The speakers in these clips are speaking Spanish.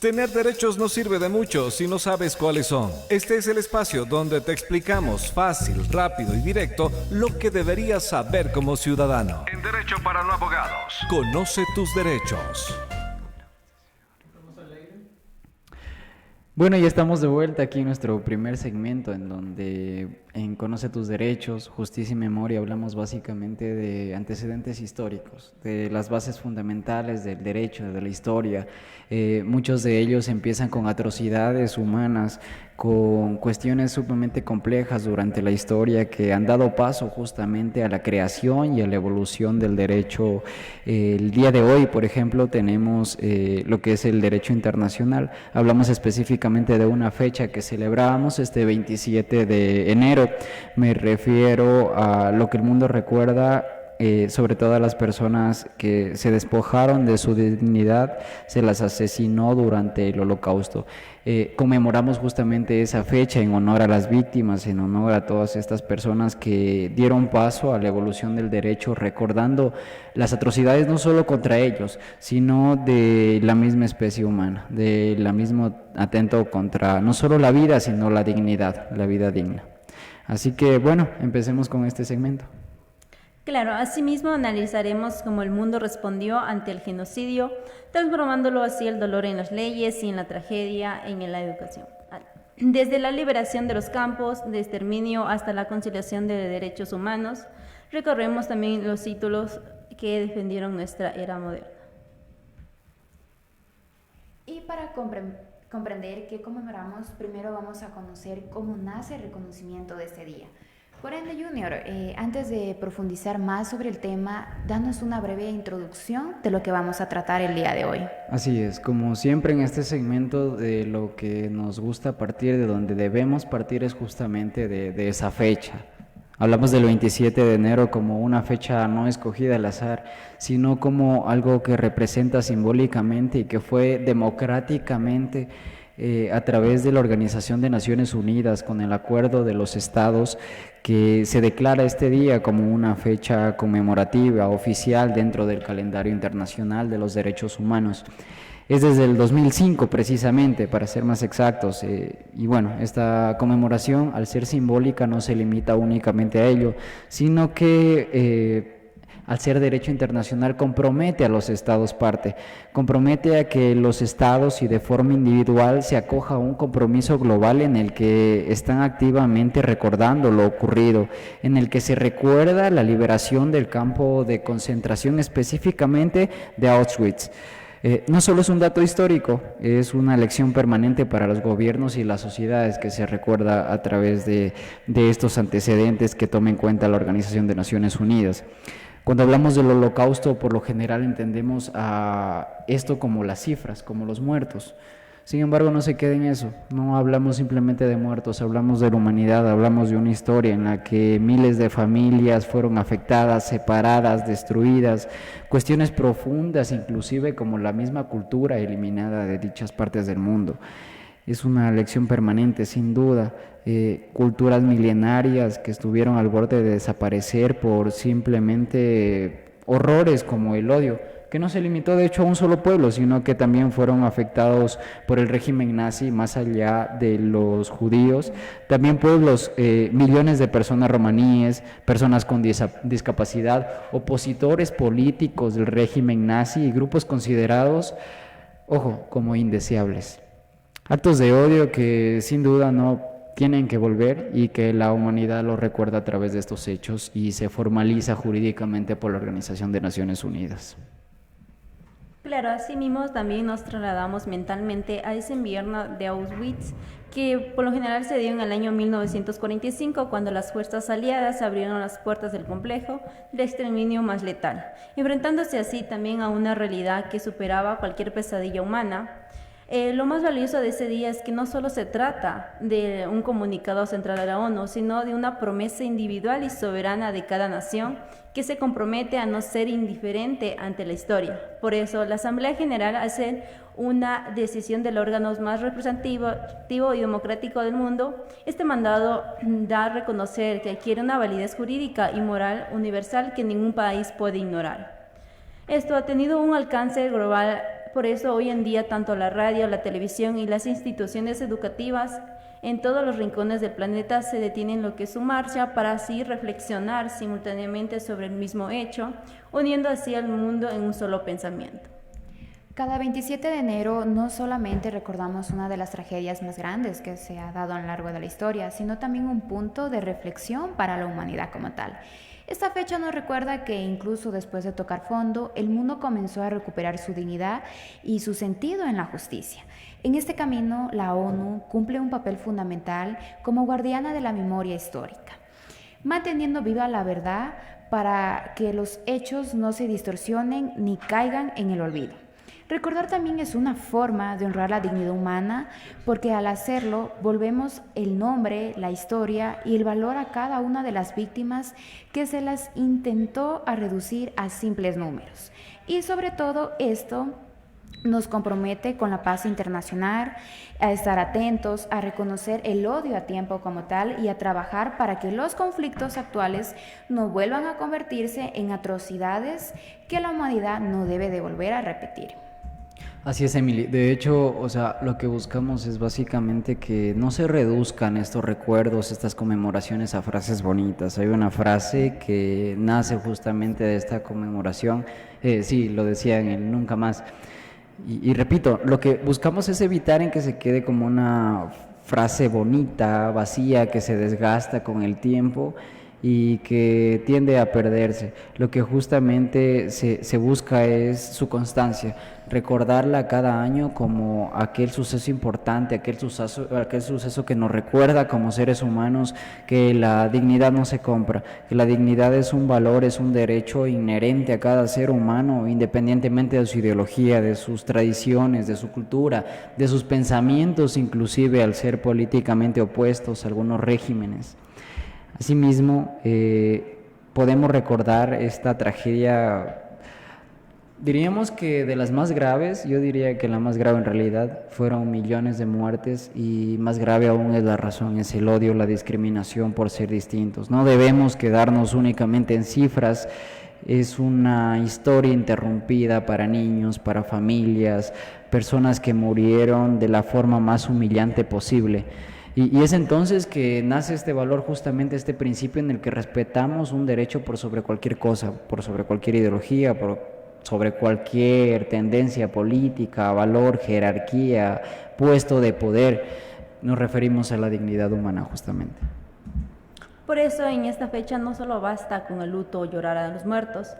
Tener derechos no sirve de mucho si no sabes cuáles son. Este es el espacio donde te explicamos fácil, rápido y directo lo que deberías saber como ciudadano. En Derecho para no abogados. Conoce tus derechos. Bueno, ya estamos de vuelta aquí en nuestro primer segmento en donde en Conoce tus derechos, justicia y memoria hablamos básicamente de antecedentes históricos, de las bases fundamentales del derecho, de la historia. Muchos de ellos empiezan con atrocidades humanas, con cuestiones sumamente complejas durante la historia que han dado paso justamente a la creación y a la evolución del derecho. El día de hoy, por ejemplo, tenemos lo que es el derecho internacional. Hablamos específicamente de una fecha que celebrábamos este 27 de enero. Me refiero a lo que el mundo recuerda, sobre todo a las personas que se despojaron de su dignidad, se las asesinó durante el Holocausto. Conmemoramos justamente esa fecha en honor a las víctimas, en honor a todas estas personas que dieron paso a la evolución del derecho, recordando las atrocidades no solo contra ellos, sino de la misma especie humana, de la misma atento contra no solo la vida, sino la dignidad, la vida digna. Así que bueno, empecemos con este segmento. Claro, asimismo analizaremos cómo el mundo respondió ante el genocidio, transformándolo así el dolor en las leyes y en la tragedia en la educación. Desde la liberación de los campos de exterminio hasta la conciliación de derechos humanos, recorremos también los títulos que defendieron nuestra era moderna. Y para comprender qué conmemoramos, primero vamos a conocer cómo nace el reconocimiento de este día. Por ende, Junior, antes de profundizar más sobre el tema, danos una breve introducción de lo que vamos a tratar el día de hoy. Así es, como siempre en este segmento, de lo que nos gusta partir, de donde debemos partir, es justamente de esa fecha. Hablamos del 27 de enero como una fecha no escogida al azar, sino como algo que representa simbólicamente y que fue democráticamente a través de la Organización de Naciones Unidas, con el acuerdo de los estados, que se declara este día como una fecha conmemorativa oficial dentro del calendario internacional de los derechos humanos. Es desde el 2005 precisamente, para ser más exactos, y bueno, esta conmemoración, al ser simbólica, no se limita únicamente a ello, sino que al ser derecho internacional compromete a los estados parte, compromete a que los estados y de forma individual se acoja a un compromiso global en el que están activamente recordando lo ocurrido, en el que se recuerda la liberación del campo de concentración, específicamente de Auschwitz. No solo es un dato histórico, es una lección permanente para los gobiernos y las sociedades que se recuerda a través de estos antecedentes que toma en cuenta la Organización de Naciones Unidas. Cuando hablamos del Holocausto, por lo general entendemos a esto como las cifras, como los muertos. Sin embargo, no se queda en eso, no hablamos simplemente de muertos, hablamos de la humanidad, hablamos de una historia en la que miles de familias fueron afectadas, separadas, destruidas, cuestiones profundas, inclusive como la misma cultura eliminada de dichas partes del mundo. Es una lección permanente, sin duda. Culturas milenarias que estuvieron al borde de desaparecer por simplemente horrores como el odio, que no se limitó de hecho a un solo pueblo, sino que también fueron afectados por el régimen nazi, más allá de los judíos, también pueblos, millones de personas romaníes, personas con discapacidad, opositores políticos del régimen nazi y grupos considerados, ojo, como indeseables. Actos de odio que sin duda no tienen que volver y que la humanidad lo recuerda a través de estos hechos y se formaliza jurídicamente por la Organización de Naciones Unidas. Claro, asimismo también nos trasladamos mentalmente a ese invierno de Auschwitz, que por lo general se dio en el año 1945, cuando las fuerzas aliadas abrieron las puertas del complejo de exterminio más letal, enfrentándose así también a una realidad que superaba cualquier pesadilla humana. Lo más valioso de ese día es que no solo se trata de un comunicado central de la ONU, sino de una promesa individual y soberana de cada nación que se compromete a no ser indiferente ante la historia. Por eso, la Asamblea General, al ser una decisión del órgano más representativo y democrático del mundo, este mandado da a reconocer que adquiere una validez jurídica y moral universal que ningún país puede ignorar. Esto ha tenido un alcance global Por eso hoy en día tanto la radio, la televisión y las instituciones educativas en todos los rincones del planeta se detienen lo que es su marcha para así reflexionar simultáneamente sobre el mismo hecho, uniendo así al mundo en un solo pensamiento. Cada 27 de enero no solamente recordamos una de las tragedias más grandes que se ha dado a lo largo de la historia, sino también un punto de reflexión para la humanidad como tal. Esta fecha nos recuerda que incluso después de tocar fondo, el mundo comenzó a recuperar su dignidad y su sentido en la justicia. En este camino, la ONU cumple un papel fundamental como guardiana de la memoria histórica, manteniendo viva la verdad para que los hechos no se distorsionen ni caigan en el olvido. Recordar también es una forma de honrar la dignidad humana, porque al hacerlo volvemos el nombre, la historia y el valor a cada una de las víctimas que se las intentó a reducir a simples números. Y sobre todo esto nos compromete con la paz internacional, a estar atentos, a reconocer el odio a tiempo como tal y a trabajar para que los conflictos actuales no vuelvan a convertirse en atrocidades que la humanidad no debe de volver a repetir. Así es, Emily. De hecho, lo que buscamos es básicamente que no se reduzcan estos recuerdos, estas conmemoraciones a frases bonitas. Hay una frase que nace justamente de esta conmemoración, sí, lo decía en el Nunca Más. Y repito, lo que buscamos es evitar en que se quede como una frase bonita, vacía, que se desgasta con el tiempo y que tiende a perderse. Lo que justamente se busca es su constancia, recordarla cada año como aquel suceso importante, aquel suceso que nos recuerda como seres humanos que la dignidad no se compra, que la dignidad es un valor, es un derecho inherente a cada ser humano, independientemente de su ideología, de sus tradiciones, de su cultura, de sus pensamientos, inclusive al ser políticamente opuestos a algunos regímenes. Asimismo, podemos recordar esta tragedia, diríamos que de las más graves. Yo diría que la más grave en realidad fueron millones de muertes, y más grave aún es la razón, es el odio, la discriminación por ser distintos. No debemos quedarnos únicamente en cifras, es una historia interrumpida para niños, para familias, personas que murieron de la forma más humillante posible. Y es entonces que nace este valor, justamente este principio en el que respetamos un derecho por sobre cualquier cosa, por sobre cualquier ideología, sobre cualquier tendencia política, valor, jerarquía, puesto de poder. Nos referimos a la dignidad humana justamente. Por eso en esta fecha no solo basta con el luto o llorar a los muertos,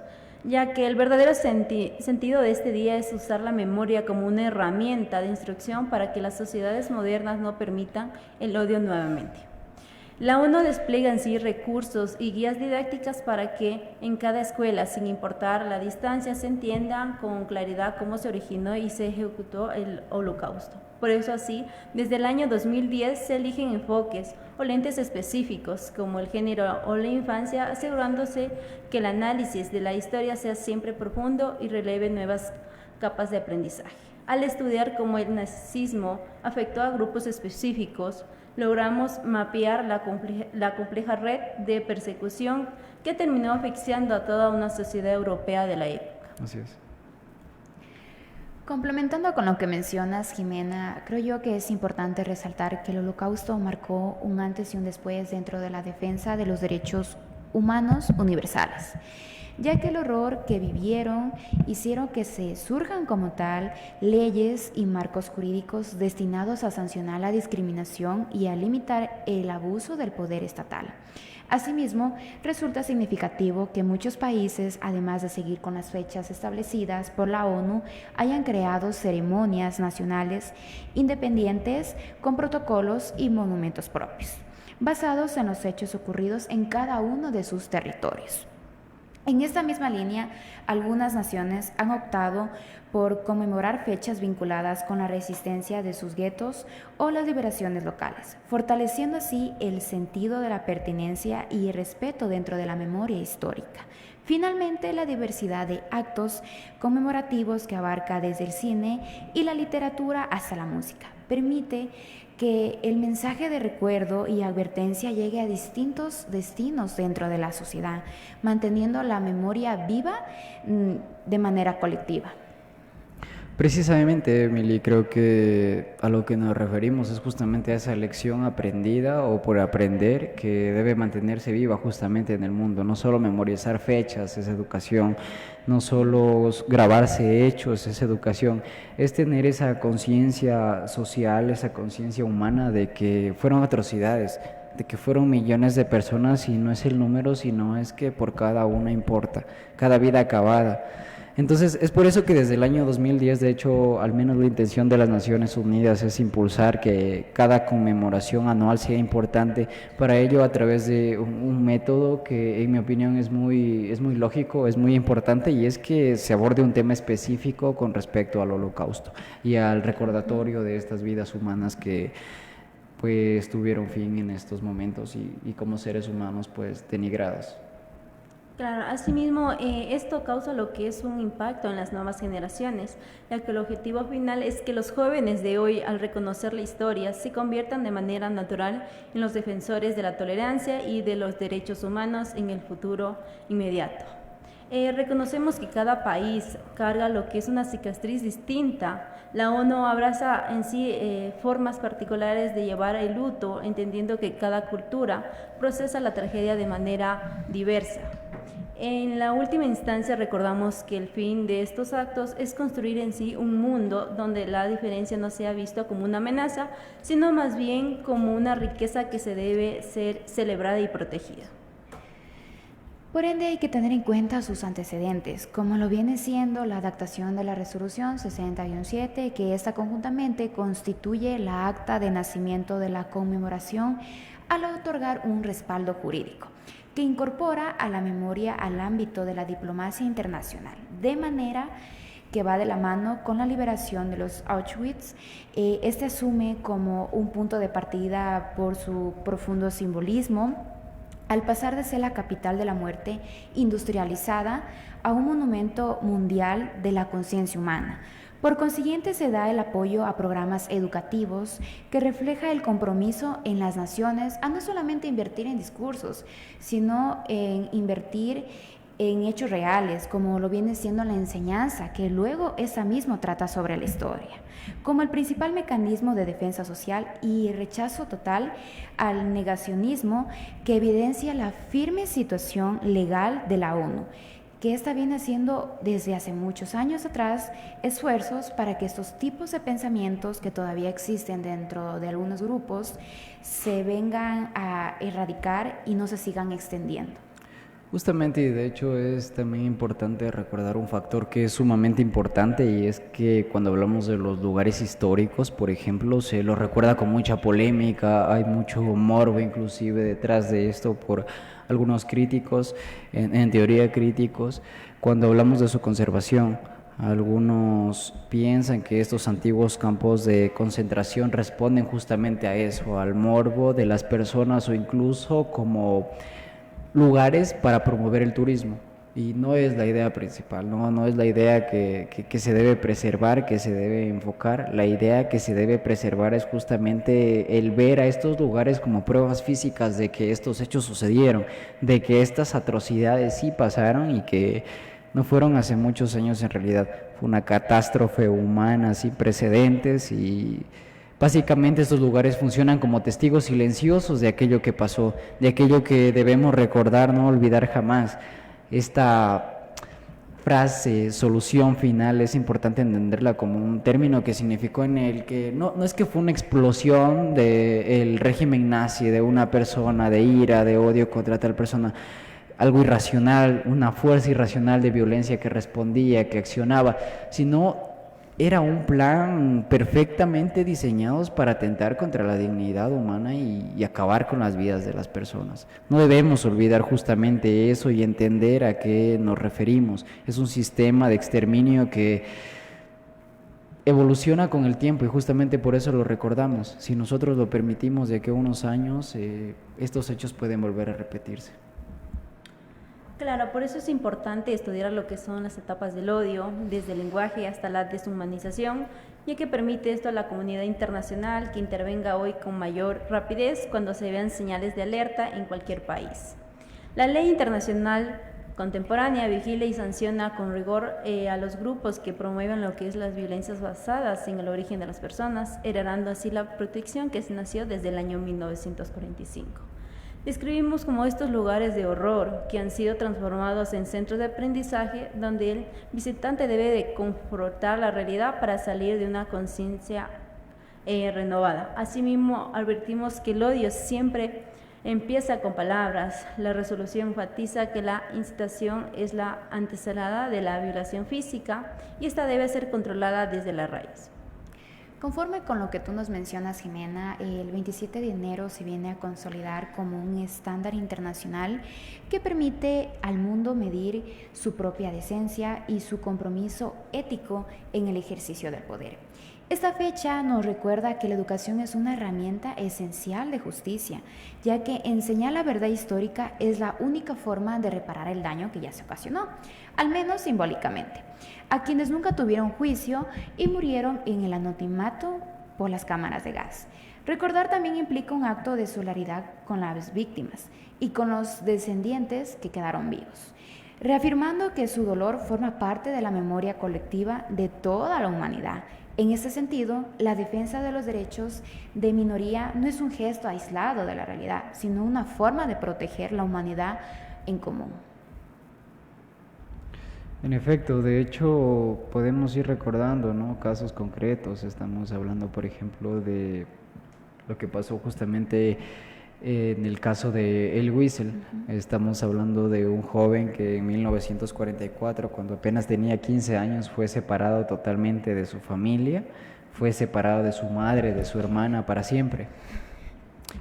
ya que el verdadero sentido de este día es usar la memoria como una herramienta de instrucción para que las sociedades modernas no permitan el odio nuevamente. La ONU despliega en sí recursos y guías didácticas para que en cada escuela, sin importar la distancia, se entienda con claridad cómo se originó y se ejecutó el Holocausto. Por eso así, desde el año 2010 se eligen enfoques o lentes específicos como el género o la infancia, asegurándose que el análisis de la historia sea siempre profundo y releve nuevas capas de aprendizaje. Al estudiar cómo el nazismo afectó a grupos específicos, logramos mapear la compleja red de persecución que terminó asfixiando a toda una sociedad europea de la época. Así es. Complementando con lo que mencionas, Jimena, creo yo que es importante resaltar que el Holocausto marcó un antes y un después dentro de la defensa de los derechos humanos universales, ya que el horror que vivieron hicieron que se surjan como tal leyes y marcos jurídicos destinados a sancionar la discriminación y a limitar el abuso del poder estatal. Asimismo, resulta significativo que muchos países, además de seguir con las fechas establecidas por la ONU, hayan creado ceremonias nacionales independientes con protocolos y monumentos propios, basados en los hechos ocurridos en cada uno de sus territorios. En esta misma línea, algunas naciones han optado por conmemorar fechas vinculadas con la resistencia de sus guetos o las liberaciones locales, fortaleciendo así el sentido de la pertenencia y el respeto dentro de la memoria histórica. Finalmente, la diversidad de actos conmemorativos que abarca desde el cine y la literatura hasta la música permite que el mensaje de recuerdo y advertencia llegue a distintos destinos dentro de la sociedad, manteniendo la memoria viva de manera colectiva. Precisamente, Emily, creo que a lo que nos referimos es justamente a esa lección aprendida o por aprender que debe mantenerse viva justamente en el mundo. No solo memorizar fechas es educación, no solo grabarse hechos es educación, es tener esa conciencia social, esa conciencia humana de que fueron atrocidades, de que fueron millones de personas y no es el número, sino es que por cada una importa, cada vida acabada. Entonces, es por eso que desde el año 2010, de hecho, al menos la intención de las Naciones Unidas es impulsar que cada conmemoración anual sea importante, para ello a través de un método que en mi opinión es muy lógico, es muy importante, y es que se aborde un tema específico con respecto al Holocausto y al recordatorio de estas vidas humanas que pues tuvieron fin en estos momentos y como seres humanos pues denigrados. Claro, asimismo, esto causa lo que es un impacto en las nuevas generaciones, ya que el objetivo final es que los jóvenes de hoy, al reconocer la historia, se conviertan de manera natural en los defensores de la tolerancia y de los derechos humanos en el futuro inmediato. Reconocemos que cada país carga lo que es una cicatriz distinta. La ONU abraza en sí formas particulares de llevar el luto, entendiendo que cada cultura procesa la tragedia de manera diversa. En la última instancia recordamos que el fin de estos actos es construir en sí un mundo donde la diferencia no sea vista como una amenaza, sino más bien como una riqueza que se debe ser celebrada y protegida. Por ende, hay que tener en cuenta sus antecedentes, como lo viene siendo la adaptación de la Resolución 60-7, que esta conjuntamente constituye la acta de nacimiento de la conmemoración al otorgar un respaldo jurídico que incorpora a la memoria al ámbito de la diplomacia internacional, de manera que va de la mano con la liberación de los Auschwitz. Este asume como un punto de partida por su profundo simbolismo, al pasar de ser la capital de la muerte industrializada a un monumento mundial de la conciencia humana. Por consiguiente, se da el apoyo a programas educativos que refleja el compromiso en las naciones a no solamente invertir en discursos, sino en invertir en hechos reales, como lo viene siendo la enseñanza, que luego esa misma trata sobre la historia, como el principal mecanismo de defensa social y rechazo total al negacionismo, que evidencia la firme situación legal de la ONU, que esta viene haciendo desde hace muchos años atrás esfuerzos para que estos tipos de pensamientos que todavía existen dentro de algunos grupos se vengan a erradicar y no se sigan extendiendo. Justamente, y de hecho es también importante recordar un factor que es sumamente importante, y es que cuando hablamos de los lugares históricos, por ejemplo, se los recuerda con mucha polémica, hay mucho morbo inclusive detrás de esto por algunos críticos, en teoría críticos, cuando hablamos de su conservación. Algunos piensan que estos antiguos campos de concentración responden justamente a eso, al morbo de las personas, o incluso como lugares para promover el turismo, y no es la idea principal, no es la idea que se debe preservar, que se debe enfocar. La idea que se debe preservar es justamente el ver a estos lugares como pruebas físicas de que estos hechos sucedieron, de que estas atrocidades sí pasaron y que no fueron hace muchos años en realidad. Fue una catástrofe humana sin precedentes, y básicamente estos lugares funcionan como testigos silenciosos de aquello que pasó, de aquello que debemos recordar, no olvidar jamás. Esta frase, solución final, es importante entenderla como un término que significó en el que no es que fue una explosión del régimen nazi, de una persona, de ira, de odio contra tal persona, algo irracional, una fuerza irracional de violencia que respondía, que accionaba, sino era un plan perfectamente diseñado para atentar contra la dignidad humana y acabar con las vidas de las personas. No debemos olvidar justamente eso y entender a qué nos referimos. Es un sistema de exterminio que evoluciona con el tiempo, y justamente por eso lo recordamos. Si nosotros lo permitimos, de aquí a unos años estos hechos pueden volver a repetirse. Claro, por eso es importante estudiar lo que son las etapas del odio, desde el lenguaje hasta la deshumanización, ya que permite esto a la comunidad internacional que intervenga hoy con mayor rapidez cuando se vean señales de alerta en cualquier país. La ley internacional contemporánea vigila y sanciona con rigor a los grupos que promueven lo que es las violencias basadas en el origen de las personas, heredando así la protección que nació desde el año 1945. Describimos como estos lugares de horror que han sido transformados en centros de aprendizaje donde el visitante debe de confrontar la realidad para salir de una conciencia renovada. Asimismo, advertimos que el odio siempre empieza con palabras. La resolución enfatiza que la incitación es la antesala de la violación física y esta debe ser controlada desde la raíz. Conforme con lo que tú nos mencionas, Jimena, el 27 de enero se viene a consolidar como un estándar internacional que permite al mundo medir su propia decencia y su compromiso ético en el ejercicio del poder. Esta fecha nos recuerda que la educación es una herramienta esencial de justicia, ya que enseñar la verdad histórica es la única forma de reparar el daño que ya se ocasionó, al menos simbólicamente, a quienes nunca tuvieron juicio y murieron en el anonimato por las cámaras de gas. Recordar también implica un acto de solidaridad con las víctimas y con los descendientes que quedaron vivos, reafirmando que su dolor forma parte de la memoria colectiva de toda la humanidad. En este sentido, la defensa de los derechos de minoría no es un gesto aislado de la realidad, sino una forma de proteger la humanidad en común. En efecto, de hecho, podemos ir recordando, ¿no?, casos concretos. Estamos hablando, por ejemplo, de lo que pasó justamente en el caso de El Wiesel. Estamos hablando de un joven que en 1944, cuando apenas tenía 15 años, fue separado totalmente de su familia, fue separado de su madre, de su hermana, para siempre.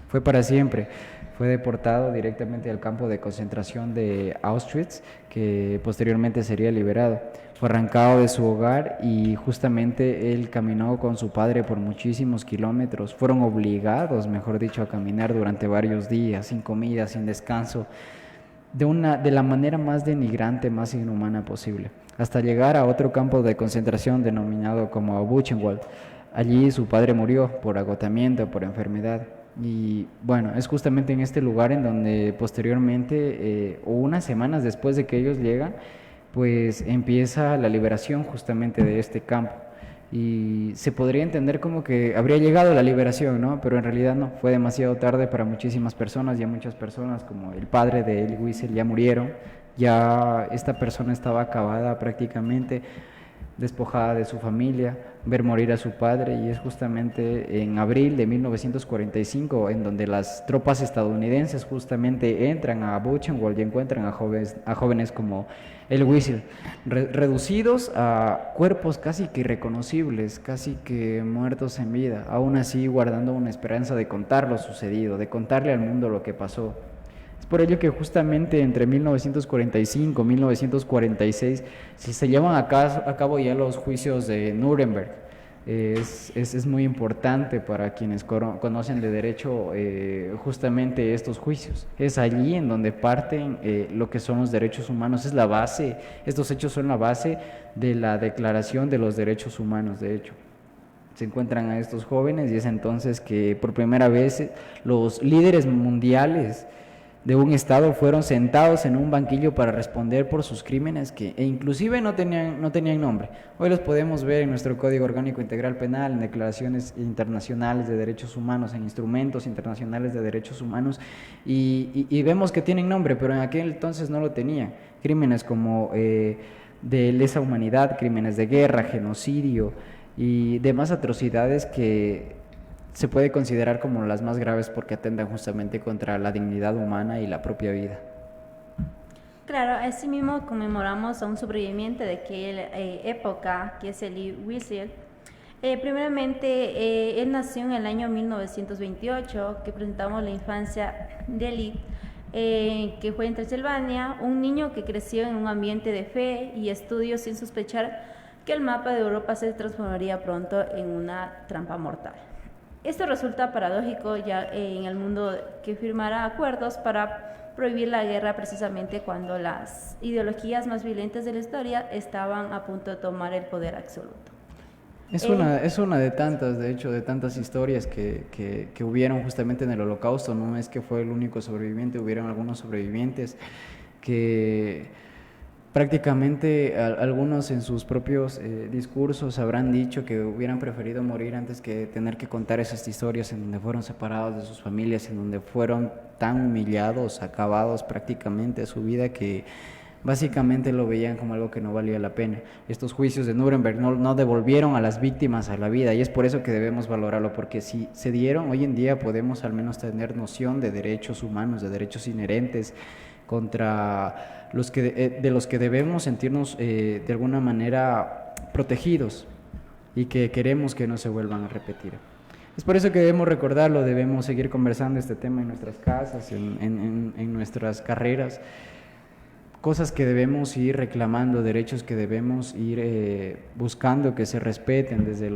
Fue para siempre. Fue deportado directamente al campo de concentración de Auschwitz, que posteriormente sería liberado. Fue arrancado de su hogar y justamente él caminó con su padre por muchísimos kilómetros. Fueron obligados, mejor dicho, a caminar durante varios días, sin comida, sin descanso, de la manera más denigrante, más inhumana posible, hasta llegar a otro campo de concentración denominado como Buchenwald. Allí su padre murió por agotamiento, por enfermedad. Y bueno, es justamente en este lugar en donde posteriormente, o unas semanas después de que ellos llegan, pues empieza la liberación justamente de este campo. Y se podría entender como que habría llegado la liberación, ¿no? Pero en realidad no, fue demasiado tarde para muchísimas personas. Ya muchas personas, como el padre de Elie Wiesel, ya murieron. Ya esta persona estaba acabada prácticamente, despojada de su familia, ver morir a su padre, y es justamente en abril de 1945 en donde las tropas estadounidenses justamente entran a Buchenwald y encuentran a jóvenes como Elie Wiesel, reducidos a cuerpos casi que irreconocibles, casi que muertos en vida, aún así guardando una esperanza de contar lo sucedido, de contarle al mundo lo que pasó. Es por ello que justamente entre 1945 y 1946 se llevan a cabo ya los juicios de Nuremberg. Es muy importante para quienes conocen de derecho justamente estos juicios. Es allí en donde parten lo que son los derechos humanos. Es la base, estos hechos son la base de la Declaración de los Derechos Humanos, de hecho. Se encuentran a estos jóvenes y es entonces que por primera vez los líderes mundiales de un estado fueron sentados en un banquillo para responder por sus crímenes e inclusive no tenían nombre. Hoy los podemos ver en nuestro Código Orgánico Integral Penal, en declaraciones internacionales de derechos humanos, en instrumentos internacionales de derechos humanos, y vemos que tienen nombre, pero en aquel entonces no lo tenían. Crímenes como de lesa humanidad, crímenes de guerra, genocidio y demás atrocidades que se puede considerar como las más graves porque atentan justamente contra la dignidad humana y la propia vida. Claro, asimismo conmemoramos a un sobreviviente de aquella época, que es Elie Wiesel. Primeramente, él nació en el año 1928, que presentamos la infancia de Elie, que fue en Transilvania, un niño que creció en un ambiente de fe y estudios sin sospechar que el mapa de Europa se transformaría pronto en una trampa mortal. Esto resulta paradójico ya en el mundo que firmará acuerdos para prohibir la guerra precisamente cuando las ideologías más violentas de la historia estaban a punto de tomar el poder absoluto. Es una de tantas, de hecho, de tantas historias que hubieron justamente en el Holocausto. No es que fue el único sobreviviente, hubieron algunos sobrevivientes que Prácticamente algunos en sus propios discursos habrán dicho que hubieran preferido morir antes que tener que contar esas historias en donde fueron separados de sus familias, en donde fueron tan humillados, acabados prácticamente de su vida, que básicamente lo veían como algo que no valía la pena. Estos juicios de Nuremberg no devolvieron a las víctimas a la vida, y es por eso que debemos valorarlo, porque si se dieron, hoy en día podemos al menos tener noción de derechos humanos, de derechos inherentes, contra los que de los que debemos sentirnos de alguna manera protegidos y que queremos que no se vuelvan a repetir. Es por eso que debemos recordarlo, debemos seguir conversando este tema en nuestras casas, en nuestras carreras, cosas que debemos ir reclamando, derechos que debemos ir buscando que se respeten desde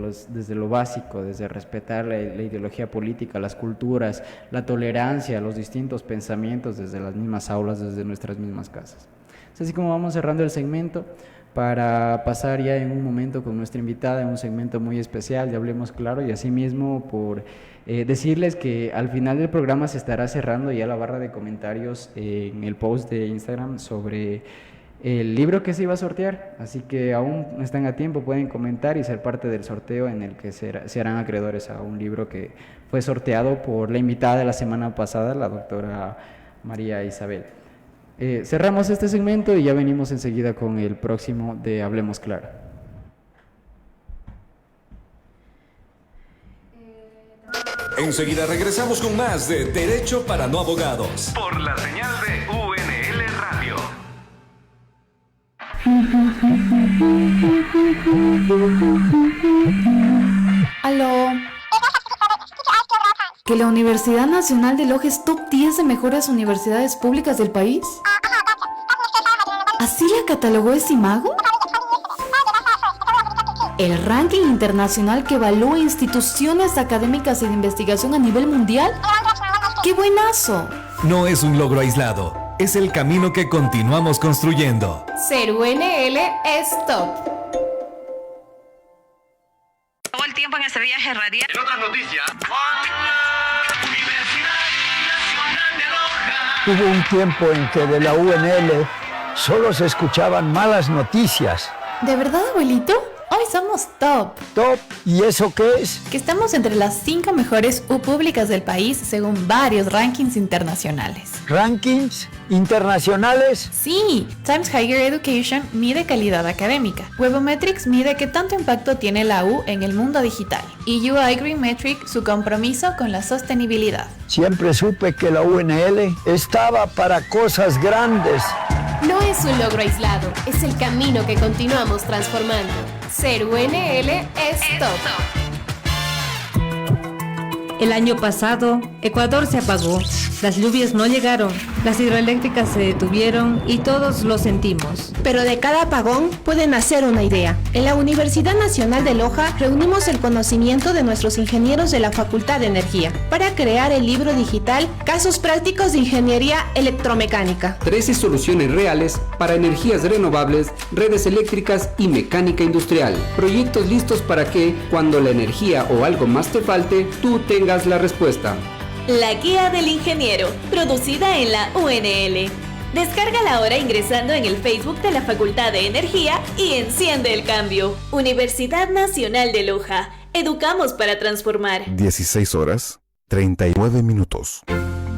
lo básico, desde respetar la ideología política, las culturas, la tolerancia, los distintos pensamientos desde las mismas aulas, desde nuestras mismas casas. Es así como vamos cerrando el segmento para pasar ya en un momento con nuestra invitada en un segmento muy especial de Hablemos Claro, y asimismo por decirles que al final del programa se estará cerrando ya la barra de comentarios en el post de Instagram sobre el libro que se iba a sortear, así que aún están a tiempo, pueden comentar y ser parte del sorteo en el que se harán acreedores a un libro que fue sorteado por la invitada de la semana pasada, la doctora María Isabel. Cerramos este segmento y ya venimos enseguida con el próximo de Hablemos Claro. Enseguida regresamos con más de Derecho para No Abogados por la señal de UNL Radio. Aló. ¿Que la Universidad Nacional de Loja es top 10 de mejores universidades públicas del país? ¿Así la catalogó Esimago? ¿El ranking internacional que evalúa instituciones académicas y de investigación a nivel mundial? ¡Qué buenazo! No es un logro aislado, es el camino que continuamos construyendo. Ser UNL es top. Todo el tiempo en ese viaje radial. En otras noticias, Hubo un tiempo en que de la UNL solo se escuchaban malas noticias. ¿De verdad, abuelito? Hoy somos top. ¿Top? ¿Y eso qué es? Que estamos entre las 5 mejores U públicas del país según varios rankings internacionales. ¿Rankings internacionales? Sí, Times Higher Education mide calidad académica. Webometrics mide qué tanto impacto tiene la U en el mundo digital. Y UI Green Metric su compromiso con la sostenibilidad. Siempre supe que la UNL estaba para cosas grandes. No es un logro aislado, es el camino que continuamos transformando. Ser UNL es top. El año pasado, Ecuador se apagó, las lluvias no llegaron, las hidroeléctricas se detuvieron y todos lo sentimos. Pero de cada apagón puede nacer una idea. En la Universidad Nacional de Loja reunimos el conocimiento de nuestros ingenieros de la Facultad de Energía para crear el libro digital Casos Prácticos de Ingeniería Electromecánica. 13 soluciones reales para energías renovables, redes eléctricas y mecánica industrial. Proyectos listos para que, cuando la energía o algo más te falte, tú tengas la respuesta. La guía del ingeniero, producida en la UNL. Descárgala ahora ingresando en el Facebook de la Facultad de Energía y enciende el cambio. Universidad Nacional de Loja. Educamos para transformar. 16:39.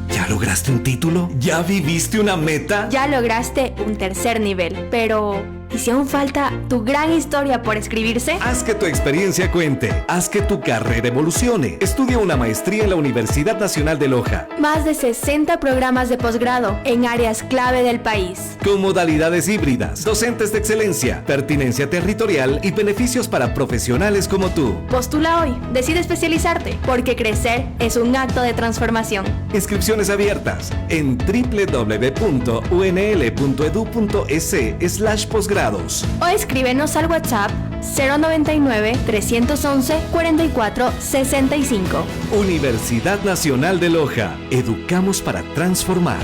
¿Ya lograste un título? ¿Ya viviste una meta? Ya lograste un tercer nivel, pero ¿y si aún falta tu gran historia por escribirse? Haz que tu experiencia cuente, haz que tu carrera evolucione. Estudia una maestría en la Universidad Nacional de Loja. Más de 60 programas de posgrado en áreas clave del país. Con modalidades híbridas, docentes de excelencia, pertinencia territorial y beneficios para profesionales como tú. Postula hoy, decide especializarte, porque crecer es un acto de transformación. Inscripciones abiertas en www.unl.edu.es/posgrados. O escríbenos al WhatsApp 099-311-4465. Universidad Nacional de Loja. Educamos para transformar.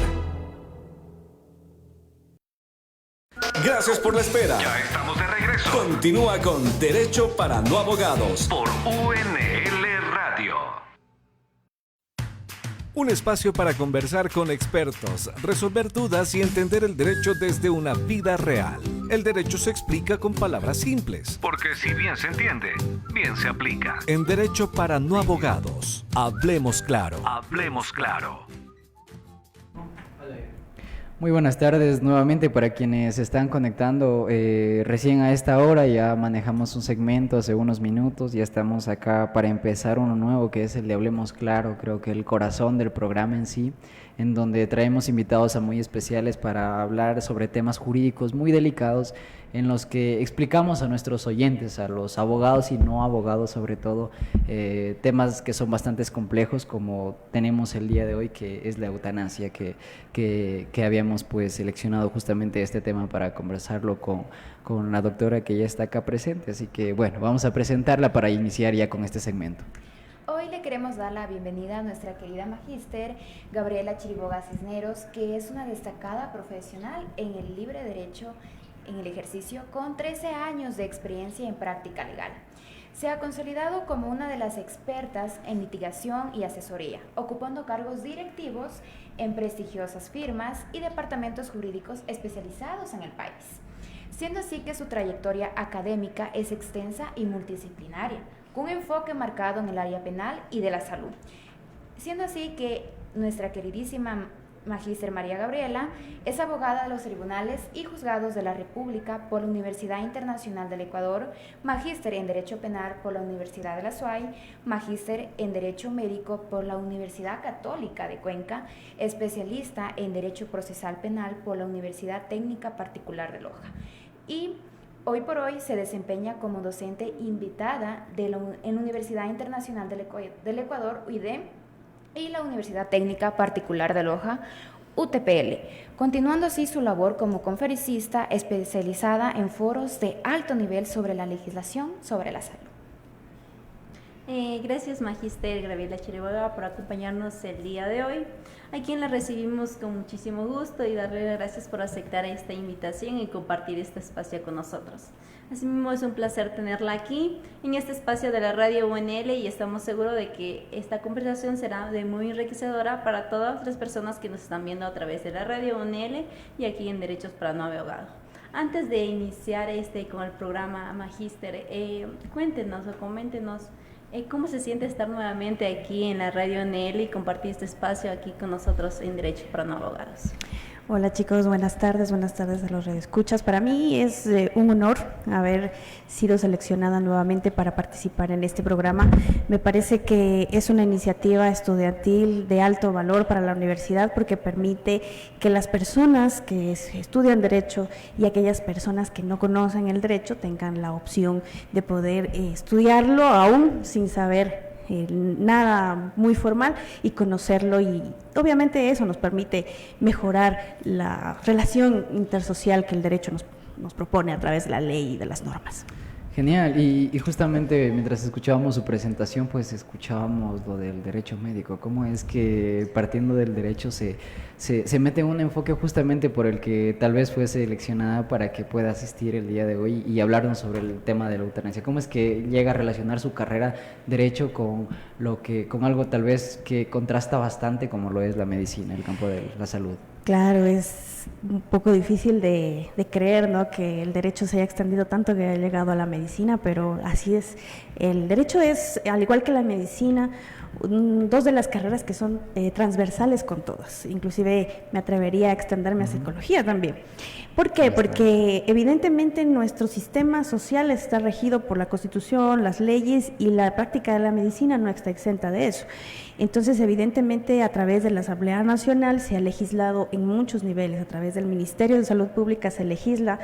Gracias por la espera. Ya estamos de regreso. Continúa con Derecho para No Abogados por UNL Radio. Un espacio para conversar con expertos, resolver dudas y entender el derecho desde una vida real. El derecho se explica con palabras simples. Porque si bien se entiende, bien se aplica. En Derecho para No Abogados. Hablemos claro. Hablemos claro. Muy buenas tardes nuevamente para quienes se están conectando recién a esta hora. Ya manejamos un segmento hace unos minutos, ya estamos acá para empezar uno nuevo que es el de Hablemos Claro, creo que el corazón del programa en sí, en donde traemos invitados a muy especiales para hablar sobre temas jurídicos muy delicados en los que explicamos a nuestros oyentes, a los abogados y no abogados sobre todo, temas que son bastante complejos como tenemos el día de hoy, que es la eutanasia, que habíamos pues seleccionado justamente este tema para conversarlo con la doctora que ya está acá presente, así que bueno, vamos a presentarla para iniciar ya con este segmento. Hoy le queremos dar la bienvenida a nuestra querida magíster Gabriela Chiriboga Cisneros, que es una destacada profesional en el libre derecho en el ejercicio con 13 años de experiencia en práctica legal. Se ha consolidado como una de las expertas en litigación y asesoría, ocupando cargos directivos en prestigiosas firmas y departamentos jurídicos especializados en el país, siendo así que su trayectoria académica es extensa y multidisciplinaria, con un enfoque marcado en el área penal y de la salud, siendo así que nuestra queridísima Magíster María Gabriela es abogada de los tribunales y juzgados de la República por la Universidad Internacional del Ecuador, magíster en Derecho Penal por la Universidad de la SUAY, magíster en Derecho Médico por la Universidad Católica de Cuenca, especialista en Derecho Procesal Penal por la Universidad Técnica Particular de Loja. Y hoy por hoy se desempeña como docente invitada en la Universidad Internacional del Ecuador, UIDE, y la Universidad Técnica Particular de Loja, UTPL, continuando así su labor como conferencista especializada en foros de alto nivel sobre la legislación sobre la salud. Gracias, magíster Gabriela Chiriboga, por acompañarnos el día de hoy. A quien la recibimos con muchísimo gusto y darle las gracias por aceptar esta invitación y compartir este espacio con nosotros. Asimismo, es un placer tenerla aquí en este espacio de la radio UNL y estamos seguros de que esta conversación será de muy enriquecedora para todas las personas que nos están viendo a través de la radio UNL y aquí en Derechos para No Abogados. Antes de iniciar con el programa, magíster, cuéntenos o coméntenos ¿cómo se siente estar nuevamente aquí en la radio UNL y compartir este espacio aquí con nosotros en Derecho para No Abogados? Hola chicos, buenas tardes a los radioescuchas. Para mí es un honor haber sido seleccionada nuevamente para participar en este programa. Me parece que es una iniciativa estudiantil de alto valor para la universidad porque permite que las personas que estudian Derecho y aquellas personas que no conocen el Derecho tengan la opción de poder estudiarlo aún sin saber nada muy formal y conocerlo, y obviamente eso nos permite mejorar la relación intersocial que el derecho nos propone a través de la ley y de las normas. Genial, y justamente mientras escuchábamos su presentación, pues escuchábamos lo del derecho médico, cómo es que partiendo del derecho se mete un enfoque justamente por el que tal vez fue seleccionada para que pueda asistir el día de hoy y hablarnos sobre el tema de la eutanasia. ¿Cómo es que llega a relacionar su carrera derecho con algo tal vez que contrasta bastante como lo es la medicina, el campo de la salud? Claro, es un poco difícil de creer, ¿no?, que el derecho se haya extendido tanto que haya llegado a la medicina, pero así es. El derecho es, al igual que la medicina, dos de las carreras que son transversales con todas. Inclusive me atrevería a extenderme a psicología también. ¿Por qué? Porque evidentemente nuestro sistema social está regido por la Constitución, las leyes, y la práctica de la medicina no está exenta de eso. Entonces, evidentemente, a través de la Asamblea Nacional se ha legislado en muchos niveles. A través del Ministerio de Salud Pública se legisla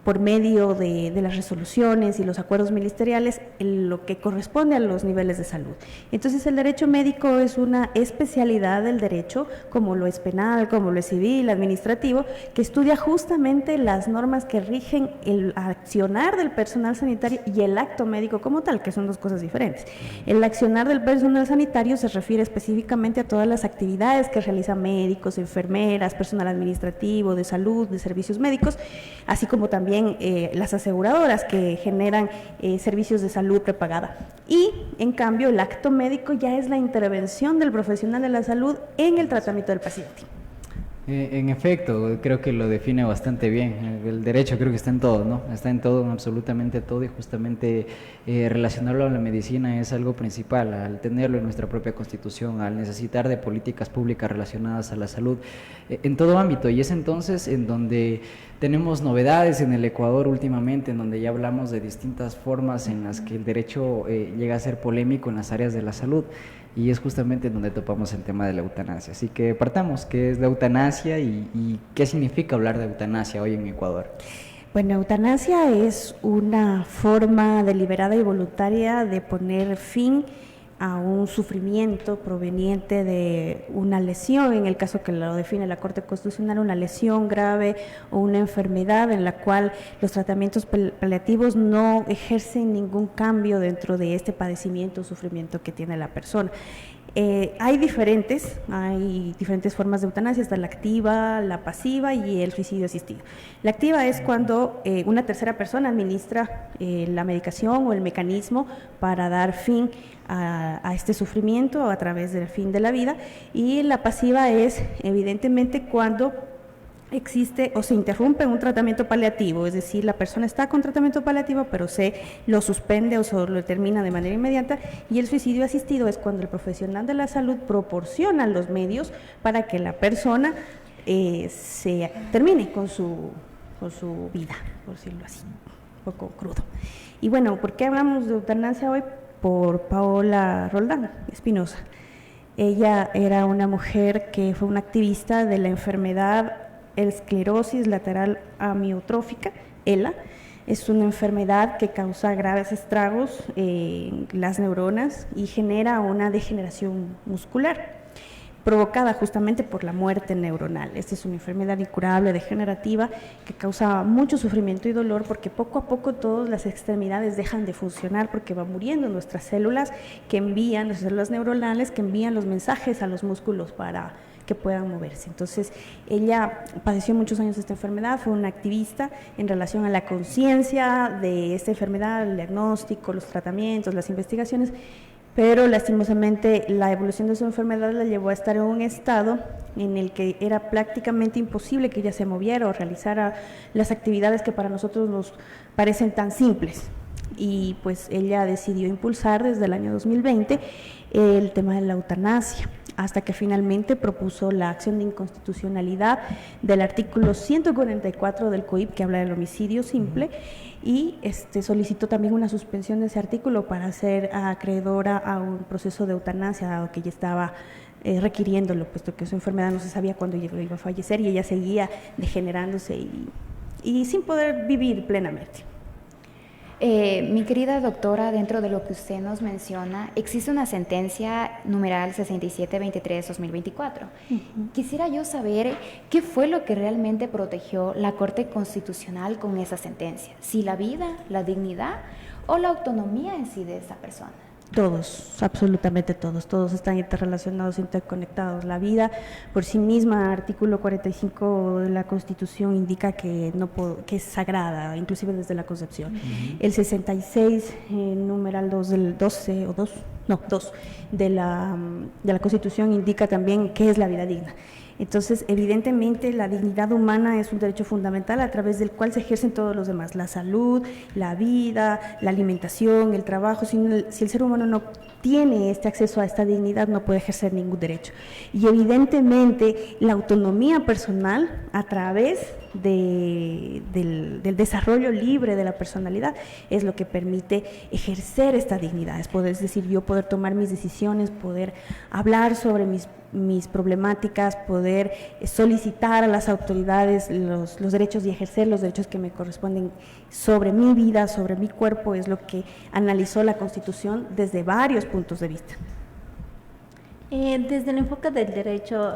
por medio de las resoluciones y los acuerdos ministeriales lo que corresponde a los niveles de salud. Entonces el derecho médico es una especialidad del derecho, como lo es penal, como lo es civil, administrativo, que estudia justamente las normas que rigen el accionar del personal sanitario y el acto médico como tal, que son dos cosas diferentes. El accionar del personal sanitario se refiere específicamente a todas las actividades que realizan médicos, enfermeras, personal administrativo, de salud, de servicios médicos, así como también las aseguradoras que generan servicios de salud salud prepagada. Y en cambio el acto médico ya es la intervención del profesional de la salud en el tratamiento del paciente. En efecto, creo que lo define bastante bien. El derecho creo que está en todo, ¿no? Está en todo, en absolutamente todo, y justamente relacionarlo a la medicina es algo principal, al tenerlo en nuestra propia Constitución, al necesitar de políticas públicas relacionadas a la salud en todo ámbito. Y es entonces en donde tenemos novedades en el Ecuador últimamente, en donde ya hablamos de distintas formas en las que el derecho llega a ser polémico en las áreas de la salud. Y es justamente en donde topamos el tema de la eutanasia. Así que partamos, ¿qué es la eutanasia y qué significa hablar de eutanasia hoy en Ecuador? Bueno, eutanasia es una forma deliberada y voluntaria de poner fin a un sufrimiento proveniente de una lesión, en el caso que lo define la Corte Constitucional, una lesión grave o una enfermedad en la cual los tratamientos paliativos no ejercen ningún cambio dentro de este padecimiento o sufrimiento que tiene la persona. Hay diferentes formas de eutanasia, está la activa, la pasiva y el suicidio asistido. La activa es cuando una tercera persona administra la medicación o el mecanismo para dar fin a este sufrimiento a través del fin de la vida, y la pasiva es evidentemente cuando existe o se interrumpe un tratamiento paliativo, es decir, la persona está con tratamiento paliativo pero se lo suspende o se lo termina de manera inmediata. Y el suicidio asistido es cuando el profesional de la salud proporciona los medios para que la persona se termine con su vida, por decirlo así, un poco crudo. Y bueno, ¿por qué hablamos de eutanasia hoy? Por Paola Roldán Espinosa. Ella era una mujer que fue una activista de la enfermedad esclerosis lateral amiotrófica, ELA. Es una enfermedad que causa graves estragos en las neuronas y genera una degeneración muscular provocada justamente por la muerte neuronal. Esta es una enfermedad incurable, degenerativa, que causa mucho sufrimiento y dolor porque poco a poco todas las extremidades dejan de funcionar porque va muriendo nuestras células que envían, las células neuronales que envían los mensajes a los músculos para que puedan moverse. Entonces, ella padeció muchos años esta enfermedad, fue una activista en relación a la conciencia de esta enfermedad, el diagnóstico, los tratamientos, las investigaciones, pero lastimosamente la evolución de su enfermedad la llevó a estar en un estado en el que era prácticamente imposible que ella se moviera o realizara las actividades que para nosotros nos parecen tan simples. Y pues ella decidió impulsar desde el año 2020 el tema de la eutanasia, hasta que finalmente propuso la acción de inconstitucionalidad del artículo 144 del COIP, que habla del homicidio simple, y solicitó también una suspensión de ese artículo para ser acreedora a un proceso de eutanasia, dado que ella estaba requiriéndolo, puesto que su enfermedad no se sabía cuándo iba a fallecer y ella seguía degenerándose y sin poder vivir plenamente. Mi querida doctora, dentro de lo que usted nos menciona, existe una sentencia numeral 6723-2024. Quisiera yo saber qué fue lo que realmente protegió la Corte Constitucional con esa sentencia, si la vida, la dignidad o la autonomía en sí de esa persona. Todos, absolutamente todos están interrelacionados, interconectados. La vida por sí misma, artículo 45 de la Constitución indica que es sagrada, inclusive desde la concepción. El 66, numeral 2 del 2 de la Constitución indica también qué es la vida digna. Entonces, evidentemente, la dignidad humana es un derecho fundamental a través del cual se ejercen todos los demás, la salud, la vida, la alimentación, el trabajo. Si el ser humano no tiene este acceso a esta dignidad, no puede ejercer ningún derecho. Y evidentemente, la autonomía personal a través del desarrollo libre de la personalidad es lo que permite ejercer esta dignidad, es decir, yo poder tomar mis decisiones, poder hablar sobre mis problemáticas, poder solicitar a las autoridades los derechos y ejercer los derechos que me corresponden sobre mi vida, sobre mi cuerpo, es lo que analizó la Constitución desde varios puntos de vista. Desde el enfoque del derecho,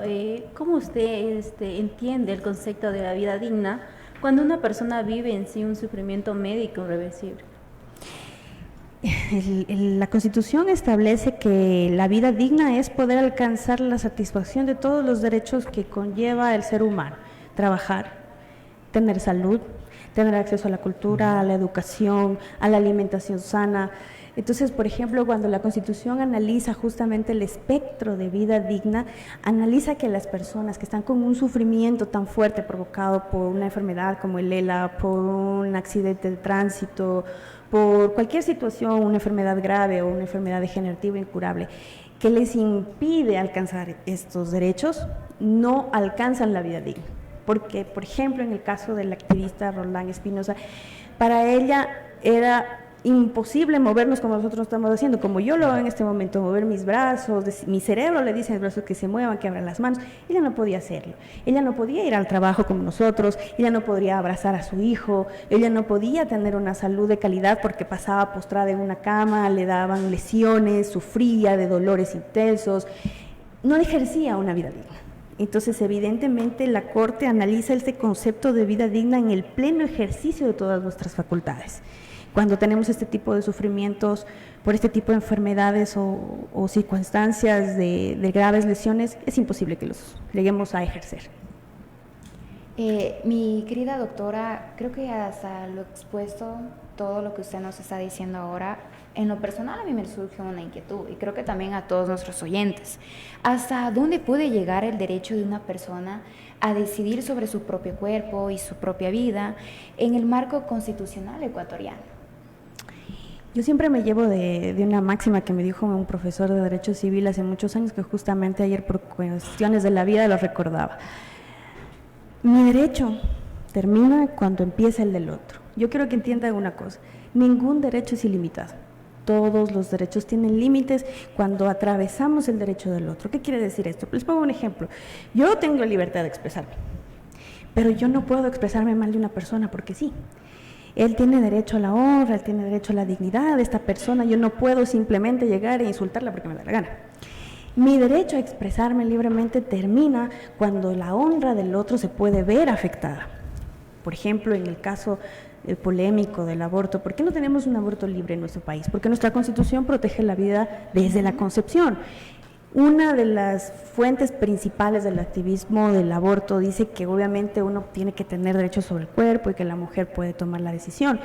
¿cómo usted entiende el concepto de la vida digna cuando una persona vive en sí un sufrimiento médico irreversible? La Constitución establece que la vida digna es poder alcanzar la satisfacción de todos los derechos que conlleva el ser humano: trabajar, tener salud, tener acceso a la cultura, a la educación, a la alimentación sana, Entonces, por ejemplo, cuando la Constitución analiza justamente el espectro de vida digna, analiza que las personas que están con un sufrimiento tan fuerte provocado por una enfermedad como el ELA, por un accidente de tránsito, por cualquier situación, una enfermedad grave o una enfermedad degenerativa incurable, que les impide alcanzar estos derechos, no alcanzan la vida digna. Porque, por ejemplo, en el caso de la activista Roldán Espinosa, para ella era imposible movernos como nosotros estamos haciendo, como yo lo hago en este momento, mover mis brazos, mi cerebro le dice a mis brazos que se muevan, que abran las manos. Ella no podía hacerlo, ella no podía ir al trabajo como nosotros, ella no podría abrazar a su hijo, ella no podía tener una salud de calidad porque pasaba postrada en una cama, le daban lesiones, sufría de dolores intensos, no ejercía una vida digna. Entonces, evidentemente, la Corte analiza este concepto de vida digna en el pleno ejercicio de todas nuestras facultades. Cuando tenemos este tipo de sufrimientos por este tipo de enfermedades o circunstancias de graves lesiones, es imposible que los lleguemos a ejercer. Mi querida doctora, creo que hasta lo expuesto, todo lo que usted nos está diciendo ahora, en lo personal a mí me surge una inquietud y creo que también a todos nuestros oyentes. ¿Hasta dónde puede llegar el derecho de una persona a decidir sobre su propio cuerpo y su propia vida en el marco constitucional ecuatoriano? Yo siempre me llevo de una máxima que me dijo un profesor de Derecho Civil hace muchos años, que justamente ayer por cuestiones de la vida lo recordaba. Mi derecho termina cuando empieza el del otro. Yo quiero que entiendan una cosa, ningún derecho es ilimitado. Todos los derechos tienen límites cuando atravesamos el derecho del otro. ¿Qué quiere decir esto? Les pongo un ejemplo. Yo tengo libertad de expresarme, pero yo no puedo expresarme mal de una persona porque sí. Él tiene derecho a la honra, él tiene derecho a la dignidad de esta persona. Yo no puedo simplemente llegar e insultarla porque me da la gana. Mi derecho a expresarme libremente termina cuando la honra del otro se puede ver afectada. Por ejemplo, en el caso polémico del aborto, ¿por qué no tenemos un aborto libre en nuestro país? Porque nuestra Constitución protege la vida desde la concepción. Una de las fuentes principales del activismo del aborto dice que obviamente uno tiene que tener derechos sobre el cuerpo y que la mujer puede tomar la decisión,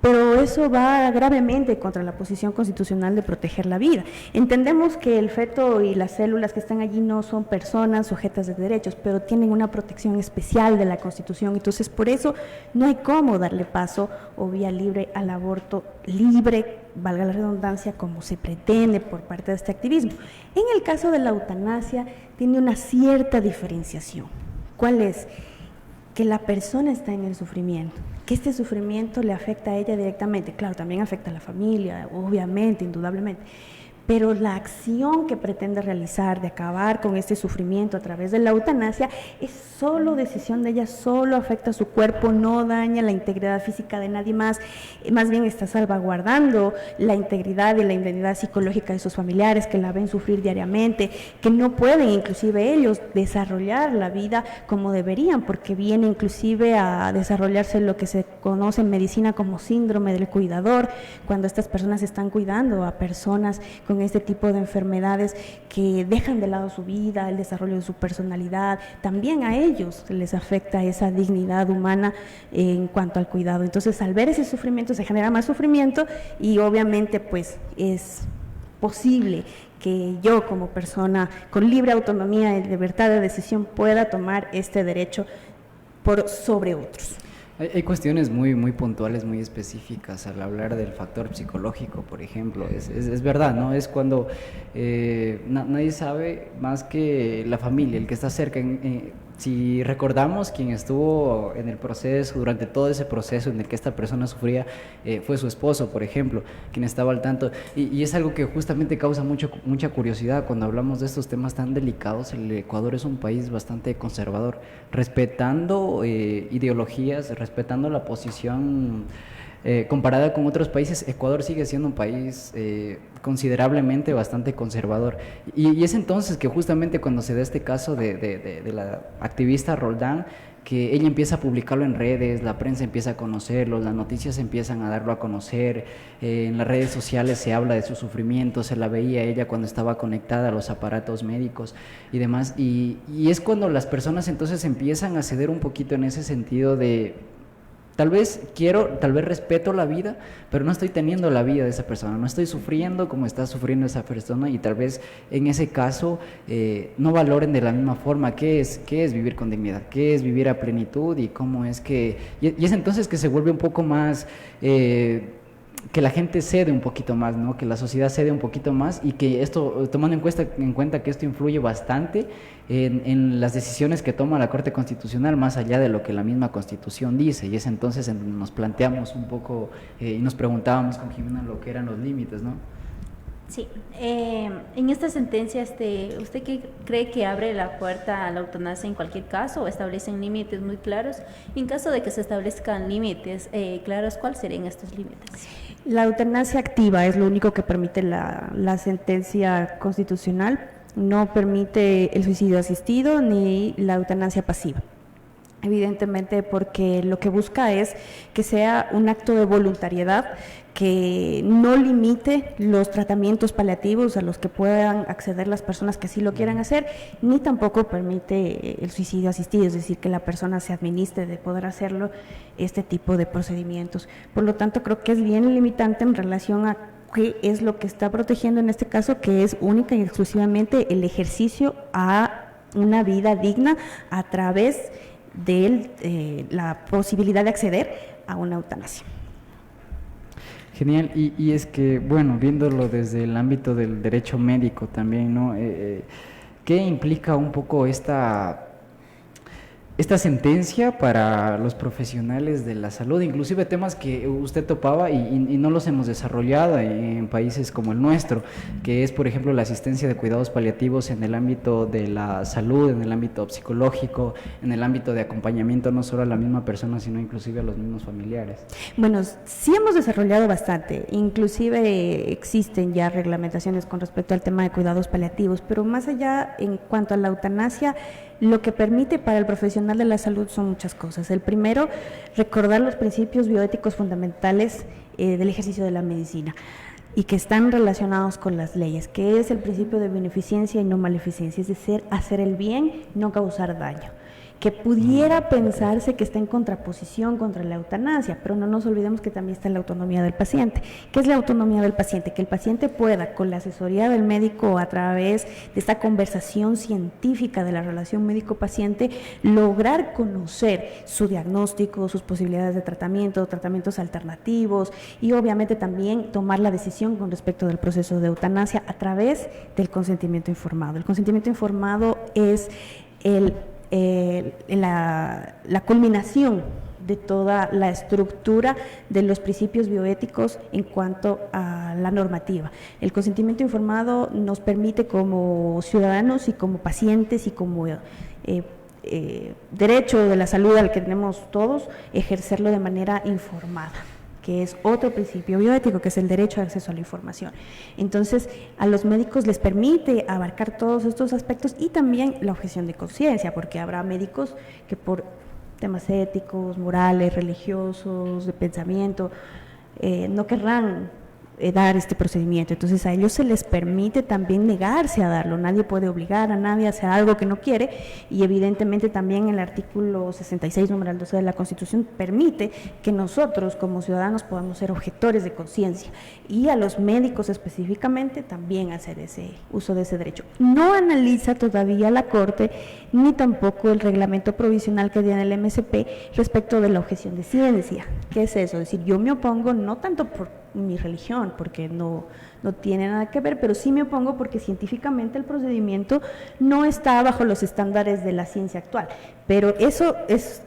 pero eso va gravemente contra la posición constitucional de proteger la vida. Entendemos que el feto y las células que están allí no son personas sujetas de derechos, pero tienen una protección especial de la Constitución, entonces por eso no hay cómo darle paso o vía libre al aborto libre, valga la redundancia, como se pretende por parte de este activismo. En el caso de la eutanasia tiene una cierta diferenciación. ¿Cuál es? Que la persona está en el sufrimiento, que este sufrimiento le afecta a ella directamente, claro, también afecta a la familia, obviamente, indudablemente, pero la acción que pretende realizar de acabar con este sufrimiento a través de la eutanasia es solo decisión de ella, solo afecta a su cuerpo, no daña la integridad física de nadie más bien está salvaguardando la integridad y la indemnidad psicológica de sus familiares que la ven sufrir diariamente, que no pueden inclusive ellos desarrollar la vida como deberían, porque viene inclusive a desarrollarse lo que se conoce en medicina como síndrome del cuidador, cuando estas personas están cuidando a personas con este tipo de enfermedades que dejan de lado su vida, el desarrollo de su personalidad, también a ellos les afecta esa dignidad humana en cuanto al cuidado. Entonces, al ver ese sufrimiento se genera más sufrimiento y obviamente pues es posible que yo como persona con libre autonomía y libertad de decisión pueda tomar este derecho por sobre otros. Hay cuestiones muy puntuales, muy específicas al hablar del factor psicológico, por ejemplo. Es verdad, ¿no? Es cuando nadie sabe más que la familia, el que está cerca. Si recordamos, quien estuvo en el proceso, durante todo ese proceso en el que esta persona sufría, fue su esposo, por ejemplo, quien estaba al tanto. Y es algo que justamente causa mucha curiosidad cuando hablamos de estos temas tan delicados. El Ecuador es un país bastante conservador, respetando ideologías, respetando la posición comparada con otros países. Ecuador sigue siendo un país considerablemente bastante conservador y es entonces que justamente cuando se da este caso de la activista Roldán, que ella empieza a publicarlo en redes, la prensa empieza a conocerlo, las noticias empiezan a darlo a conocer, en las redes sociales se habla de su sufrimiento, se la veía ella cuando estaba conectada a los aparatos médicos y demás, y es cuando las personas entonces empiezan a ceder un poquito en ese sentido de tal vez respeto la vida, pero no estoy teniendo la vida de esa persona, no estoy sufriendo como está sufriendo esa persona, y tal vez en ese caso no valoren de la misma forma qué es vivir con dignidad, qué es vivir a plenitud, y cómo es que... Y es entonces que se vuelve un poco más... que la gente cede un poquito más, ¿no? Que la sociedad cede un poquito más, y que esto, tomando en cuenta que esto influye bastante en las decisiones que toma la Corte Constitucional, más allá de lo que la misma Constitución dice, y es entonces en donde nos planteamos un poco y nos preguntábamos con Jimena lo que eran los límites, ¿no? Sí, en esta sentencia, ¿usted qué cree que abre la puerta a la eutanasia en cualquier caso o establecen límites muy claros? En caso de que se establezcan límites claros, ¿cuáles serían estos límites? La eutanasia activa es lo único que permite la sentencia constitucional, no permite el suicidio asistido ni la eutanasia pasiva. Evidentemente porque lo que busca es que sea un acto de voluntariedad que no limite los tratamientos paliativos a los que puedan acceder las personas que así lo quieran hacer, ni tampoco permite el suicidio asistido, es decir, que la persona se administre de poder hacerlo, este tipo de procedimientos. Por lo tanto, creo que es bien limitante en relación a qué es lo que está protegiendo en este caso, que es única y exclusivamente el ejercicio a una vida digna a través de la posibilidad de acceder a una eutanasia. Genial, y es que, bueno, viéndolo desde el ámbito del derecho médico también, ¿no? ¿Qué implica un poco esta sentencia para los profesionales de la salud? Inclusive temas que usted topaba y no los hemos desarrollado en países como el nuestro, que es, por ejemplo, la asistencia de cuidados paliativos en el ámbito de la salud, en el ámbito psicológico, en el ámbito de acompañamiento no solo a la misma persona, sino inclusive a los mismos familiares. Bueno, sí hemos desarrollado bastante, inclusive existen ya reglamentaciones con respecto al tema de cuidados paliativos, pero más allá, en cuanto a la eutanasia, lo que permite para el profesional de la salud son muchas cosas. El primero, recordar los principios bioéticos fundamentales del ejercicio de la medicina y que están relacionados con las leyes, que es el principio de beneficencia y no maleficencia, es decir, hacer el bien, no causar daño, que pudiera pensarse que está en contraposición contra la eutanasia, pero no nos olvidemos que también está la autonomía del paciente. ¿Qué es la autonomía del paciente? Que el paciente pueda, con la asesoría del médico, a través de esta conversación científica de la relación médico-paciente, lograr conocer su diagnóstico, sus posibilidades de tratamiento, tratamientos alternativos, y obviamente también tomar la decisión con respecto del proceso de eutanasia a través del consentimiento informado. El consentimiento informado es la culminación de toda la estructura de los principios bioéticos en cuanto a la normativa. El consentimiento informado nos permite como ciudadanos y como pacientes y como derecho de la salud al que tenemos todos, ejercerlo de manera informada, que es otro principio bioético, que es el derecho de acceso a la información. Entonces, a los médicos les permite abarcar todos estos aspectos y también la objeción de conciencia, porque habrá médicos que por temas éticos, morales, religiosos, de pensamiento, no querrán dar este procedimiento. Entonces a ellos se les permite también negarse a darlo. Nadie puede obligar a nadie a hacer algo que no quiere, y evidentemente también el artículo 66, numeral 12 de la Constitución permite que nosotros como ciudadanos podamos ser objetores de conciencia, y a los médicos específicamente también hacer ese uso de ese derecho. No analiza todavía la Corte ni tampoco el reglamento provisional que tiene el MSP respecto de la objeción de ciencia. ¿Qué es eso? Es decir, yo me opongo no tanto por mi religión, porque no tiene nada que ver, pero sí me opongo porque científicamente el procedimiento no está bajo los estándares de la ciencia actual. Pero eso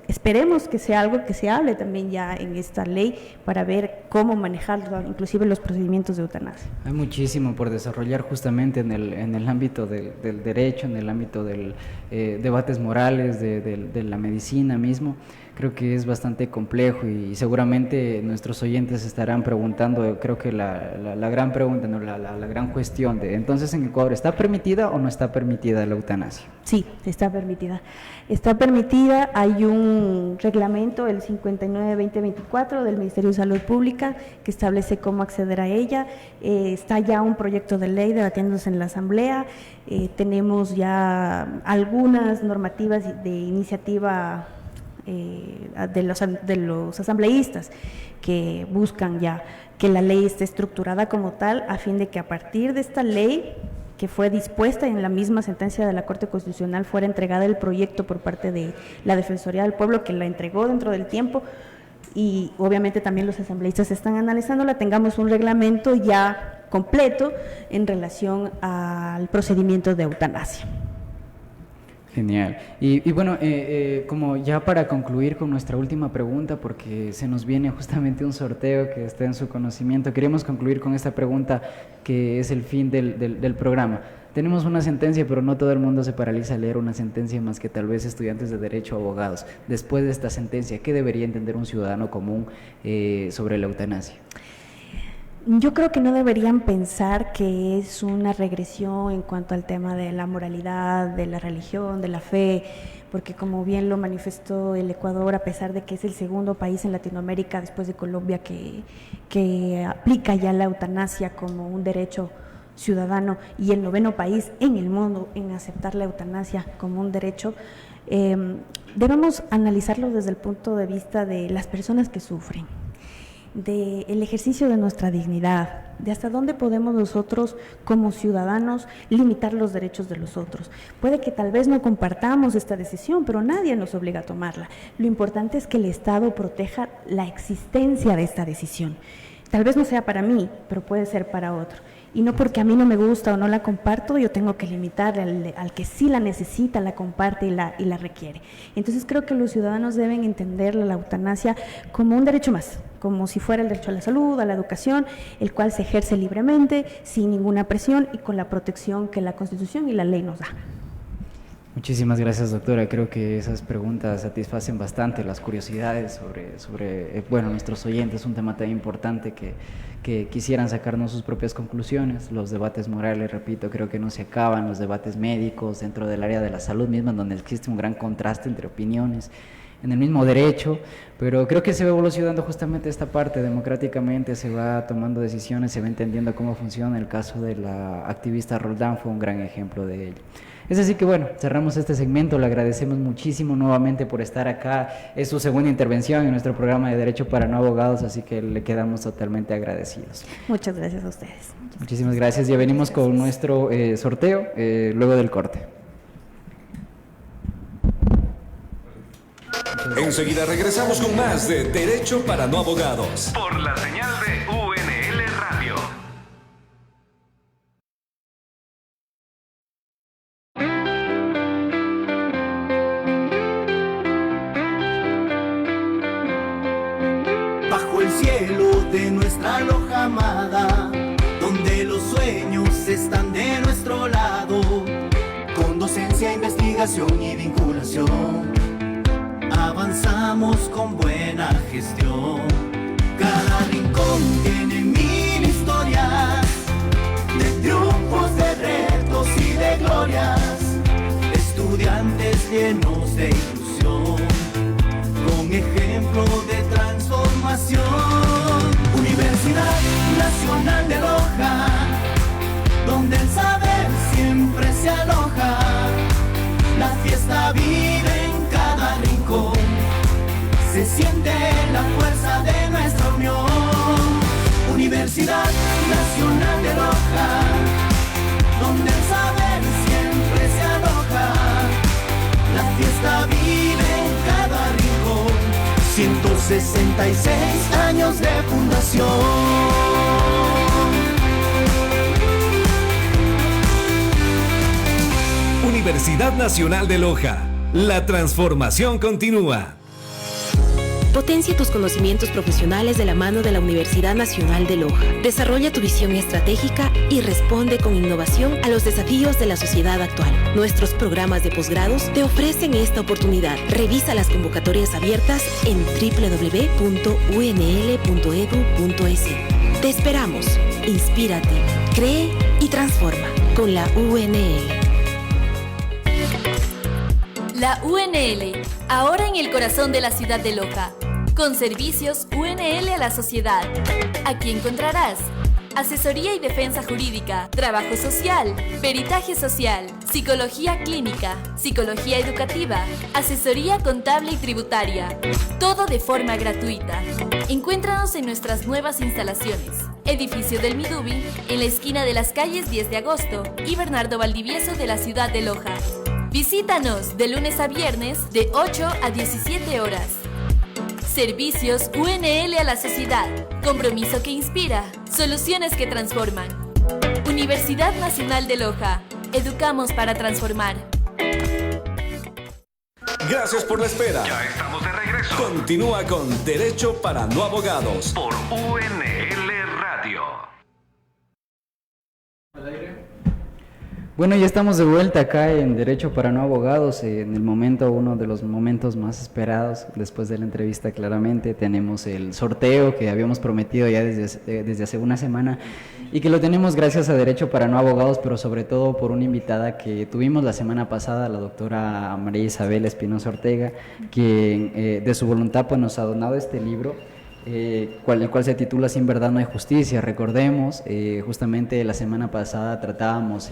esperemos que sea algo que se hable también ya en esta ley para ver cómo manejar inclusive los procedimientos de eutanasia. Hay muchísimo por desarrollar justamente en el ámbito del derecho, en el ámbito de debates morales, de la medicina mismo. Creo que es bastante complejo y seguramente nuestros oyentes estarán preguntando, creo que la gran pregunta, ¿no? la gran cuestión de, entonces, ¿en Ecuador está permitida o no está permitida la eutanasia? Sí, está permitida. Está permitida, hay un reglamento, el 59-2024 del Ministerio de Salud Pública, que establece cómo acceder a ella. Está ya un proyecto de ley debatiéndose en la Asamblea. Tenemos ya algunas normativas de iniciativa de los asambleístas que buscan ya que la ley esté estructurada como tal, a fin de que a partir de esta ley que fue dispuesta en la misma sentencia de la Corte Constitucional fuera entregada el proyecto por parte de la Defensoría del Pueblo, que la entregó dentro del tiempo, y obviamente también los asambleístas están analizándola, tengamos un reglamento ya completo en relación al procedimiento de eutanasia. Genial. Y bueno, como ya para concluir con nuestra última pregunta, porque se nos viene justamente un sorteo que está en su conocimiento, queremos concluir con esta pregunta que es el fin del programa. Tenemos una sentencia, pero no todo el mundo se paraliza a leer una sentencia, más que tal vez estudiantes de Derecho o abogados. Después de esta sentencia, ¿qué debería entender un ciudadano común sobre la eutanasia? Yo creo que no deberían pensar que es una regresión en cuanto al tema de la moralidad, de la religión, de la fe, porque como bien lo manifestó el Ecuador, a pesar de que es el segundo país en Latinoamérica después de Colombia que aplica ya la eutanasia como un derecho ciudadano y el 9º país en el mundo en aceptar la eutanasia como un derecho, debemos analizarlo desde el punto de vista de las personas que sufren, del ejercicio de nuestra dignidad, de hasta dónde podemos nosotros como ciudadanos limitar los derechos de los otros. Puede que tal vez no compartamos esta decisión, pero nadie nos obliga a tomarla. Lo importante es que el Estado proteja la existencia de esta decisión. Tal vez no sea para mí, pero puede ser para otro. Y no porque a mí no me gusta o no la comparto, yo tengo que limitar al que sí la necesita, la comparte y la requiere. Entonces creo que los ciudadanos deben entender la eutanasia como un derecho más, como si fuera el derecho a la salud, a la educación, el cual se ejerce libremente, sin ninguna presión y con la protección que la Constitución y la ley nos da. Muchísimas gracias, doctora. Creo que esas preguntas satisfacen bastante las curiosidades sobre nuestros oyentes, un tema tan importante que quisieran sacarnos sus propias conclusiones. Los debates morales, repito, creo que no se acaban, los debates médicos dentro del área de la salud misma, donde existe un gran contraste entre opiniones en el mismo derecho, pero creo que se va evolucionando justamente esta parte democráticamente, se va tomando decisiones, se va entendiendo cómo funciona. El caso de la activista Roldán fue un gran ejemplo de ello. Es así que bueno, cerramos este segmento, le agradecemos muchísimo nuevamente por estar acá, es su segunda intervención en nuestro programa de Derecho para No Abogados, así que le quedamos totalmente agradecidos. Muchas gracias a ustedes. Muchísimas gracias, ya venimos con nuestro sorteo luego del corte. Enseguida regresamos con más de Derecho para No Abogados por la señal de UNL Radio. Bajo el cielo de nuestra Loja amada, donde los sueños están de nuestro lado, con docencia, investigación y vinculación, avanzamos con buena gestión. Cada rincón tiene 1000 historias, de triunfos, de retos y de glorias, estudiantes llenos de ilusión, con ejemplo de transformación. Universidad Nacional de Loja, donde el saber siempre se aloja, la fiesta vive en cada rincón, se siente la fuerza de nuestra unión. Universidad Nacional de Loja, donde el saber siempre se aloja, la fiesta vive en cada rincón. 166 años de fundación. Universidad Nacional de Loja, la transformación continúa. Potencia tus conocimientos profesionales de la mano de la Universidad Nacional de Loja. Desarrolla tu visión estratégica y responde con innovación a los desafíos de la sociedad actual. Nuestros programas de posgrados te ofrecen esta oportunidad. Revisa las convocatorias abiertas en www.unl.edu.es. Te esperamos. Inspírate, cree y transforma con la UNL. La UNL, ahora en el corazón de la ciudad de Loja, con servicios UNL a la sociedad. Aquí encontrarás asesoría y defensa jurídica, trabajo social, peritaje social, psicología clínica, psicología educativa, asesoría contable y tributaria. Todo de forma gratuita. Encuéntranos en nuestras nuevas instalaciones. Edificio del Midubi, en la esquina de las calles 10 de agosto y Bernardo Valdivieso de la ciudad de Loja. Visítanos de lunes a viernes de 8 a 17 horas. Servicios UNL a la sociedad. Compromiso que inspira. Soluciones que transforman. Universidad Nacional de Loja. Educamos para transformar. Gracias por la espera. Ya estamos de regreso. Continúa con Derecho para No Abogados por UNL Radio. Bueno, ya estamos de vuelta acá en Derecho para No Abogados, en el momento, uno de los momentos más esperados después de la entrevista. Claramente tenemos el sorteo que habíamos prometido ya desde hace una semana y que lo tenemos gracias a Derecho para No Abogados, pero sobre todo por una invitada que tuvimos la semana pasada, la doctora María Isabel Espinosa Ortega, quien de su voluntad pues nos ha donado este libro, el cual se titula Sin Verdad No Hay Justicia. Recordemos, justamente la semana pasada tratábamos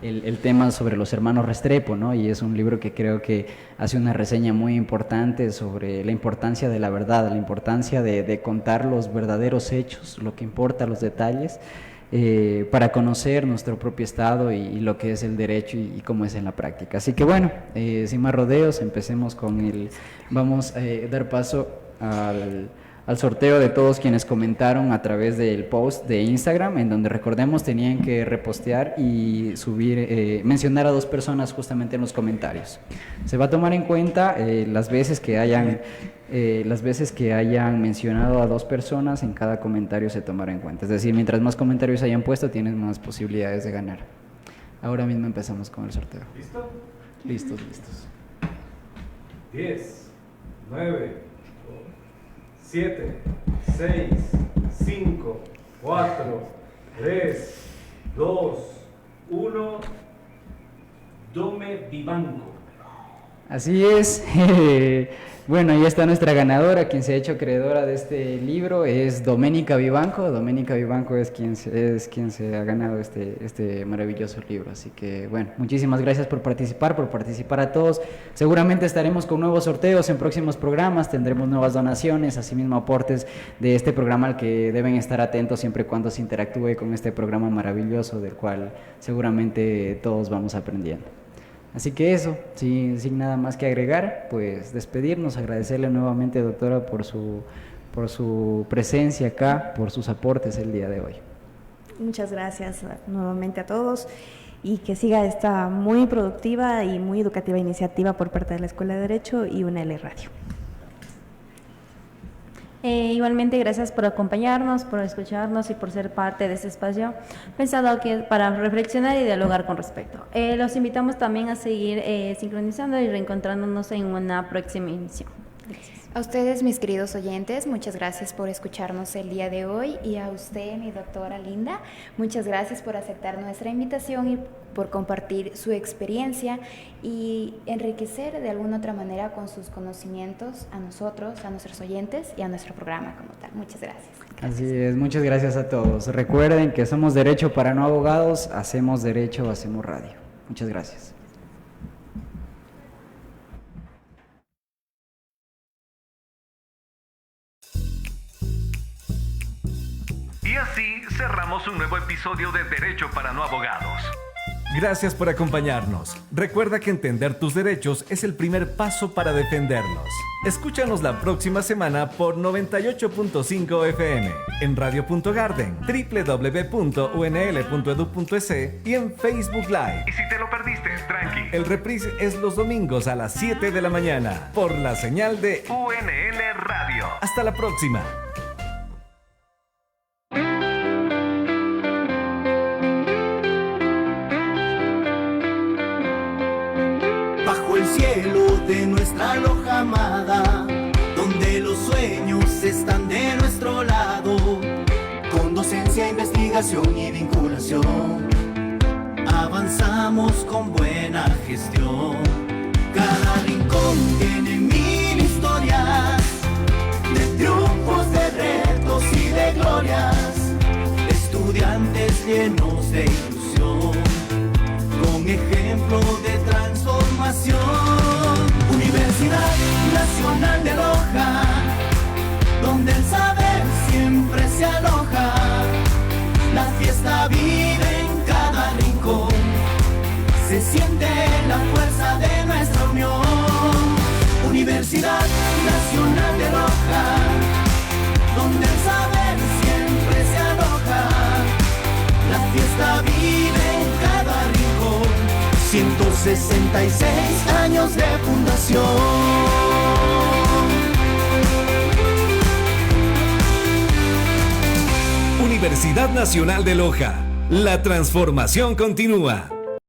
el tema sobre los hermanos Restrepo, ¿no? Y es un libro que creo que hace una reseña muy importante sobre la importancia de la verdad, la importancia de contar los verdaderos hechos, lo que importa, los detalles, para conocer nuestro propio Estado y lo que es el derecho y cómo es en la práctica. Así que bueno, sin más rodeos, empecemos con vamos a dar paso al sorteo de todos quienes comentaron a través del post de Instagram, en donde, recordemos, tenían que repostear y subir, mencionar a 2 personas justamente en los comentarios. Se va a tomar en cuenta las veces que hayan mencionado a 2 personas, en cada comentario se tomará en cuenta. Es decir, mientras más comentarios hayan puesto, tienes más posibilidades de ganar. Ahora mismo empezamos con el sorteo. ¿Listo? Listos. 10, 9, 7, 6, 5, 4, 3, 2, 1. Dome Vivanco. Así es. Bueno, ahí está nuestra ganadora, quien se ha hecho acreedora de este libro, es Doménica Vivanco. Doménica Vivanco es quien se ha ganado este maravilloso libro. Así que, bueno, muchísimas gracias por participar a todos. Seguramente estaremos con nuevos sorteos en próximos programas, tendremos nuevas donaciones, asimismo aportes de este programa al que deben estar atentos siempre y cuando se interactúe con este programa maravilloso del cual seguramente todos vamos aprendiendo. Así que eso, sin nada más que agregar, pues despedirnos, agradecerle nuevamente, doctora, por su presencia acá, por sus aportes el día de hoy. Muchas gracias nuevamente a todos y que siga esta muy productiva y muy educativa iniciativa por parte de la Escuela de Derecho y UNL Radio. Igualmente, gracias por acompañarnos, por escucharnos y por ser parte de este espacio pensado que para reflexionar y dialogar con respecto. Los invitamos también a seguir sincronizando y reencontrándonos en una próxima emisión. Gracias. A ustedes, mis queridos oyentes, muchas gracias por escucharnos el día de hoy, y a usted, mi doctora Linda, muchas gracias por aceptar nuestra invitación y por compartir su experiencia y enriquecer de alguna otra manera con sus conocimientos a nosotros, a nuestros oyentes y a nuestro programa como tal. Muchas gracias. Así es, muchas gracias a todos. Recuerden que somos Derecho para No Abogados, hacemos derecho, hacemos radio. Muchas gracias. Y así cerramos un nuevo episodio de Derecho para No Abogados. Gracias por acompañarnos. Recuerda que entender tus derechos es el primer paso para defenderlos. Escúchanos la próxima semana por 98.5 FM, en Radio.Garden, www.unl.edu.es y en Facebook Live. Y si te lo perdiste, tranqui. El reprise es los domingos a las 7 de la mañana por la señal de UNL Radio. Hasta la próxima. El cielo de nuestra Loja amada, donde los sueños están de nuestro lado, con docencia, investigación y vinculación, avanzamos con buena gestión. Cada rincón tiene 1000 historias, de triunfos, de retos y de glorias. Estudia llenos de ilusión, con ejemplo de transformación. Universidad Nacional de Loja, donde el saber siempre se aloja. La fiesta vive en cada rincón, se siente la fuerza de nuestra unión. Universidad Nacional de Loja, donde el saber siempre se aloja. La fiesta vive en cada rincón, 166 años de fundación. Universidad Nacional de Loja, la transformación continúa.